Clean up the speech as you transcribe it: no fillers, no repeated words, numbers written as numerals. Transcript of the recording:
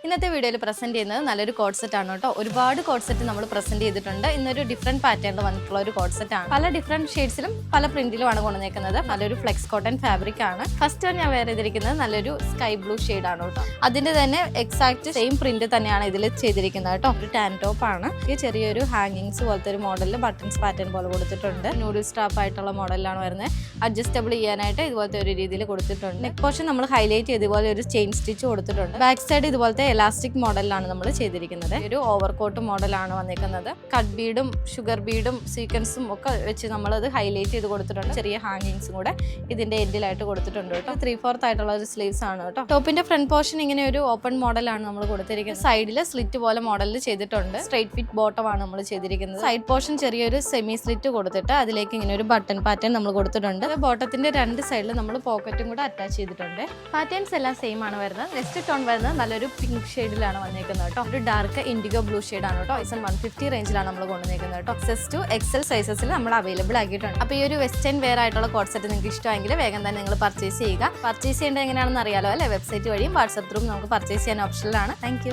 ഇന്നത്തെ വീഡിയോയിൽ പ്രസന്റ് ചെയ്യുന്നത് നല്ലൊരു കോഡ് സെറ്റ് ആണ് കേട്ടോ. ഒരുപാട് കോഡ് സെറ്റ് നമ്മൾ പ്രസന്റ് ചെയ്തിട്ടുണ്ട്. ഇന്നൊരു ഡിഫറെന്റ് പാറ്റേണിൽ വന്നിട്ടുള്ള ഒരു കോഡ് സെറ്റ് ആണ്. പല ഡിഫറെന്റ് ഷെയ്ഡ്സിലും പല പ്രിന്റിലുമാണ് കൊണ്ടുവന്നേക്കുന്നത്. നല്ലൊരു ഫ്ലെക്സ് കോട്ടൺ ഫാബ്രിക് ആണ്. ഫസ്റ്റ് ഞാൻ വെയർ ചെയ്തിരിക്കുന്നത് നല്ലൊരു സ്കൈ ബ്ലൂ ഷെയ്ഡ് ആണ് കേട്ടോ. അതിന്റെ തന്നെ എക്സാക്ട് സെയിം പ്രിന്റ് തന്നെയാണ് ഇതിൽ ചെയ്തിരിക്കുന്നത് കേട്ടോ. ഒരു ടാൻ ടോപ്പ് ആണ്. ഈ ചെറിയൊരു ഹാങ്ങിങ്സ് പോലത്തെ ഒരു മോഡലിൽ ബട്ടൺസ് പാറ്റേൺ പോലെ കൊടുത്തിട്ടുണ്ട്. നൂഡിൽ സ്റ്റാപ്പ് ആയിട്ടുള്ള മോഡലിലാണ് വരുന്നത്. അഡ്ജസ്റ്റബിൾ ചെയ്യാനായിട്ട് ഇതുപോലത്തെ ഒരു രീതിയിൽ കൊടുത്തിട്ടുണ്ട്. നെക്ക് പോർഷൻ നമ്മൾ ഹൈലൈറ്റ് ചെയ്ത് ഇതുപോലെ ഒരു ചെയിൻ സ്റ്റിച്ച് കൊടുത്തിട്ടുണ്ട്. ബാക്ക് സൈഡ് ഇതുപോലത്തെ എലാസ്റ്റിക് മോഡലിലാണ് നമ്മൾ ചെയ്തിരിക്കുന്നത്. ഒരു ഓവർകോട്ട് മോഡലാണ് വന്നിരിക്കുന്നത്. കട്ട് ബീഡും ഷുഗർ ബീഡും സീക്വൻസും ഒക്കെ വെച്ച് നമ്മളത് ഹൈലൈറ്റ് ചെയ്ത് കൊടുത്തിട്ടുണ്ട്. ചെറിയ ഹാങ്ങിങ്സും കൂടെ ഇതിന്റെ എൻഡിലായിട്ട് കൊടുത്തിട്ടുണ്ട് കേട്ടോ. 3/4 ആയിട്ടുള്ള ഒരു സ്ലീവ്സ് ആണ് കേട്ടോ. ടോപ്പിന്റെ ഫ്രണ്ട് പോർഷൻ ഇങ്ങനെ ഒരു ഓപ്പൺ മോഡലാണ് നമ്മൾ കൊടുത്തിരിക്കുന്നത്. സൈഡിൽ സ്ലിറ്റ് പോലെ മോഡലിൽ ചെയ്തിട്ടുണ്ട്. സ്ട്രൈറ്റ് ഫിറ്റ് ബോട്ടം ആണ് നമ്മൾ ചെയ്തിരിക്കുന്നത്. സൈഡ് പോർഷൻ ചെറിയൊരു സെമി സ്ലിറ്റ് കൊടുത്തിട്ട് അതിലേക്ക് ഇങ്ങനെ ഒരു ബട്ടൺ പാറ്റേൺ നമ്മൾ കൊടുത്തിട്ടുണ്ട്. ബോട്ടത്തിന്റെ രണ്ട് സൈഡിൽ നമ്മൾ പോക്കറ്റും കൂടെ അറ്റാച്ച് ചെയ്തിട്ടുണ്ട്. പാറ്റേൺസ് എല്ലാം സെയിം ആണ് വരുന്നത്. നെക്സ്റ്റ് ടോൺ വരുന്നത് നല്ലൊരു പിങ്ക് ഷെയ്ഡിലാണ് വന്നിരിക്കുന്നത് കേട്ടോ. ഒരു ഡാർക്ക് ഇൻഡിഗോ ബ്ലൂ ഷെയ്ഡ് ആണ് കേട്ടോ. 150 റേഞ്ചിലാണ് നമ്മൾ കൊണ്ടുവന്നിരിക്കുന്നത് കേട്ടോ. എക്സസ് ടു എക്സൽ സൈസസിൽ നമ്മൾ അവൈലബിൾ ആക്കിയിട്ടുണ്ട്. അപ്പോൾ ഈ ഒരു വെസ്റ്റേൺ വെയർ ആയിട്ടുള്ള കോഡ് സെറ്റ് നിങ്ങൾക്ക് ഇഷ്ടമെങ്കിൽ വേഗം തന്നെ നിങ്ങൾ പർച്ചേസ് ചെയ്യുക. പർച്ചേസ് ചെയ്യേണ്ടത് എങ്ങനെയാണെന്ന് അറിയാലോ അല്ലേ? വെബ്സൈറ്റ് വഴിയും വാട്സ്ആപ്പ് ത്രൂവും നമുക്ക് പർച്ചേസ് ചെയ്യാൻ ഓപ്ഷനിലാണ്. താങ്ക്